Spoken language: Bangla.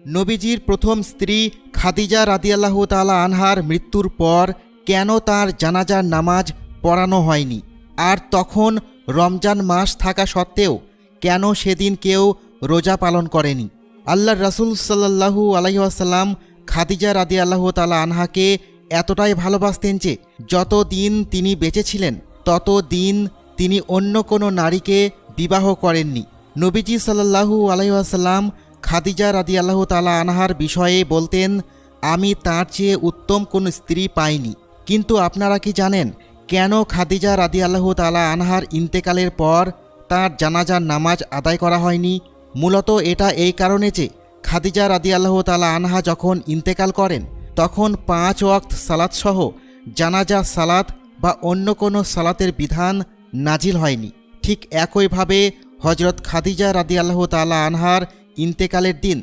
নবীজির প্রথম স্ত্রী খাদিজা রাদিয়াল্লাহু তাআলা আনহার মৃত্যুর পর কেন তার জানাজার নামাজ পড়ানো হয়নি, আর তখন রমজান মাস থাকা সত্ত্বেও কেন সেদিন কেউ রোজা পালন করেনি? আল্লাহর রাসূল সাল্লাল্লাহু আলাইহি ওয়াসাল্লাম খাদিজা রাদিয়াল্লাহু তাআলা আনহাকে এতটাই ভালোবাসতেন যে যত দিন তিনি বেঁচে ছিলেন তত দিন তিনি অন্য কোনো নারীকে বিবাহ করেননি। নবীজি সাল্লাল্লাহু আলাইহি ওয়াসাল্লাম খাদিজা রাদিয়াল্লাহু তাআলা আনহার বিষয়ে বলতেন, আমি তার চেয়ে উত্তম কোনো স্ত্রী পাইনি। কিন্তু আপনারা কি জানেন কেন খাদিজা রাদিয়াল্লাহু তাআলা আনহার ইন্তেকালের পর তার জানাজার নামাজ আদায় করা হয়নি? মূলত এটা এই কারণে যে খাদিজা রাদিয়াল্লাহু তাআলা আনহা যখন ইন্তেকাল করেন তখন 5 ওয়াক্ত সালাতসহ জানাজা সালাত বা অন্য কোনো সালাতের বিধান নাজিল হয়নি। ঠিক একইভাবে হজরত খাদিজা রাদিয়াল্লাহু তাআলা আনহার ইন্তেকালের দিন